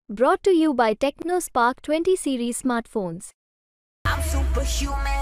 Brought to you by TechnoSpark 20 series smartphones. I'm superhuman.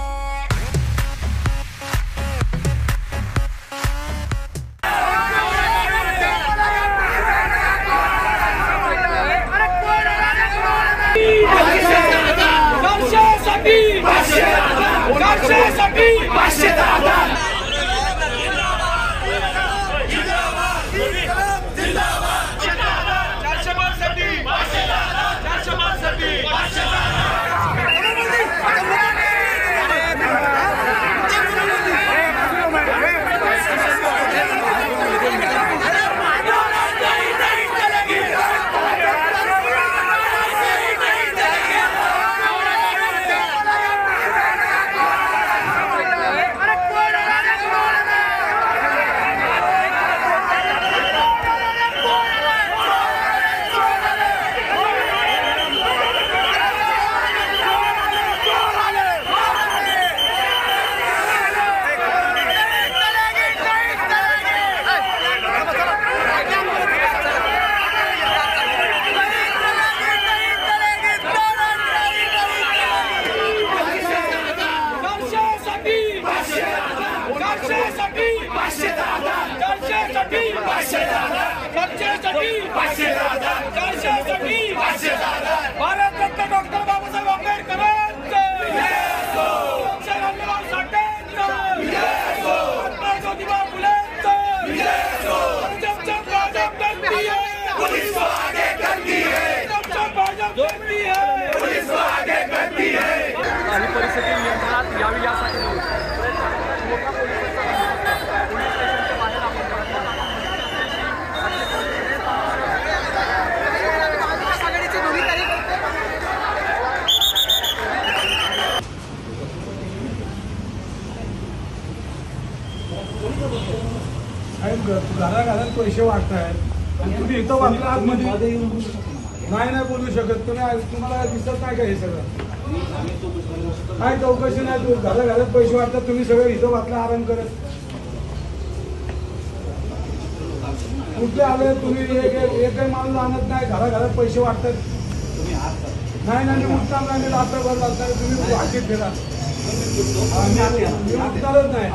परिस्थिती नियंत्रणात यावी यासाठी मोठा पोलीस स्टेशनच्या बाहेर घराघरात पैसे वाटतायत आणि तुम्ही इथं वाटला आतमध्ये नाही बोलू शकत तुम्हाला दिसत नाही का हे सगळं काय चौकशी नाही. तू घराघरात पैसे वाटतात तुम्ही सगळे इथं वाटला आराम करत कुठले आले तुम्ही एकही माणूस आणत नाही. घराघरात पैसे वाटतात नाही मुक्काम नाही रात्रभर लागतात तुम्ही वाटीत फिरा उठणारच नाही.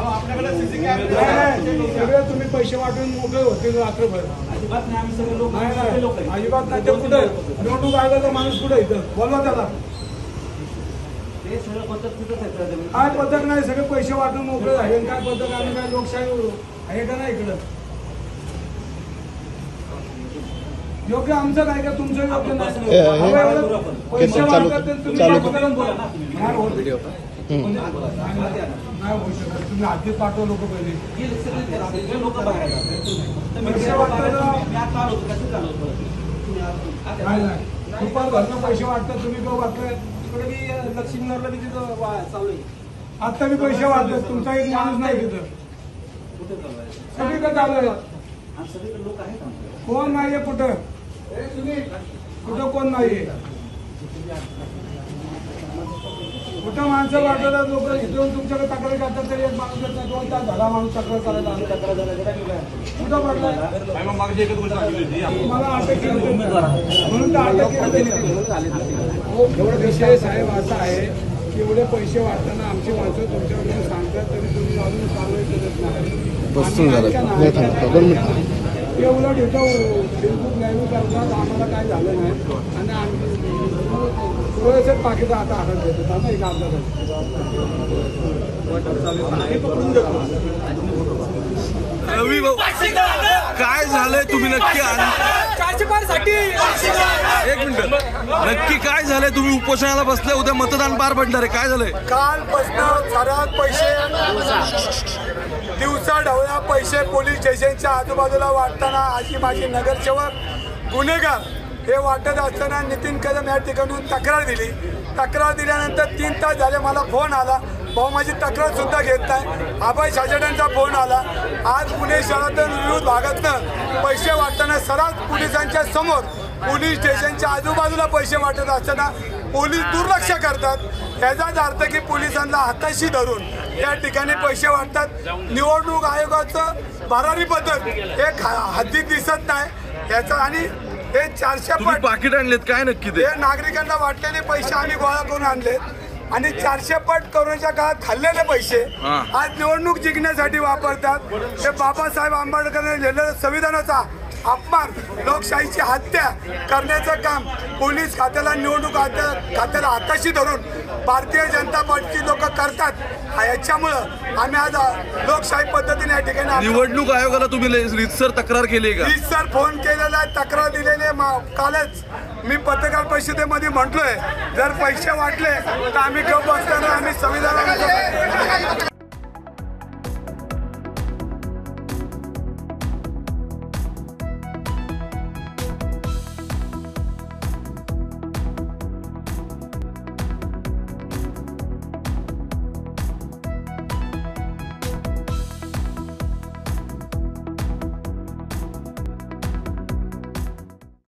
सगळे तुम्ही पैसे वाटून मोकळे होतील रात्रभर अजिबात नाही. ते कुठे निवडणूक आयोगाचा माणूस कुठे इथं बोलवा त्याला काय पद्धत नाही. सगळे पैसे वाटून मोकळे झाले काय पद्धत आणि काय लोकशाही आहे का नाही इकडं योग्य आमचं काय का तुमचं योग्य नाही. पैसे वाटतात तुम्ही नाही होऊ शकत. तुम्ही आधीच पाठवा लोक पहिले दुपार घरनं पैसे वाटतात तुम्ही का वाटलं लक्ष्मीनगरला बी तिथं चालू आता मी पैसे वाटतात तुमचा एक माणूस नाही तिथं सगळीकडे चालू आहे. कोण नाहीये कुठं कोण नाहीये कुठं माणसं वाटतात लोक इथून तुमच्याकडे तक्रारी करतात तरी एक माणूस येत नाही. 2 तास झाला माणूस तक्रार करायला कुठं पडला मला अटक केली म्हणून तर अटक केली. एवढं विषय साहेब असा आहे की एवढे पैसे वाटताना आमची माणसं तुमच्याकडून सांगतात तरी तुम्ही अजून कारवाई करत नाही. ते उलट इथं फेसबुक लाईव्ह करतात आम्हाला काय झालं नाही आणि आम्ही थोडंसं पाकिट आता हातात देतात ना एक रवी भाऊ काय झालंय तुम्ही नक्की एक मिनिट नक्की काय झालंय तुम्ही उपोषणाला बसले उद्या मतदान पार पडणार आहे काय झालंय कालपासून सर्वात पैसे दिवसा ढवळ्या पैसे पोलीस स्टेशनच्या आजूबाजूला वाटताना अशी माझी नगरसेवक गुन्हेगार हे वाटत असताना नितीन कदम या ठिकाणून तक्रार दिली. तक्रार दिल्यानंतर 3 तास झाले मला फोन आला भाऊ माझी तक्रार सुद्धा घेत नाही. अभय साजेडांचा फोन आला. आज पुणे शहरातून विविध भागातनं पैसे वाटताना सर्रास पोलिसांच्या समोर पोलीस स्टेशनच्या आजूबाजूला पैसे वाटत असताना पोलीस दुर्लक्ष करतात. याचाच अर्थ की पोलिसांना हाताशी धरून या ठिकाणी पैसे वाटतात. निवडणूक आयोगाचं भरारी पद्धत हे हद्दीत दिसत नाही याचा आणि हे 400 तुम्ही पट पाकिट आणलेत काय नक्की ते? हे नागरिकांना वाटलेले पैसे आम्ही गोळा करून आणलेत आणि 400 पट कोरोनाच्या काळात खाल्लेले पैसे हा. आज निवडणूक जिंकण्यासाठी वापरतात. हे बाबासाहेब आंबेडकरांनी लिहिलेलं संविधानाचा अपमान, लोकशाहीची हत्या करण्याचं काम पोलीस खात्याला, निवडणूक खात्याला हाताशी धरून भारतीय जनता पार्टीची लोक करतात. याच्यामुळं आम्ही आज लोकशाही पद्धतीने या ठिकाणी निवडणूक आयोगाला तुम्ही रीतसर तक्रार केली का? सर फोन केलेला आहे, तक्रार दिलेली आहे. कालच मी पत्रकार परिषदेमध्ये म्हटलोय, जर पैसे वाटले तर आम्ही गप बसताना आम्ही संविधानाला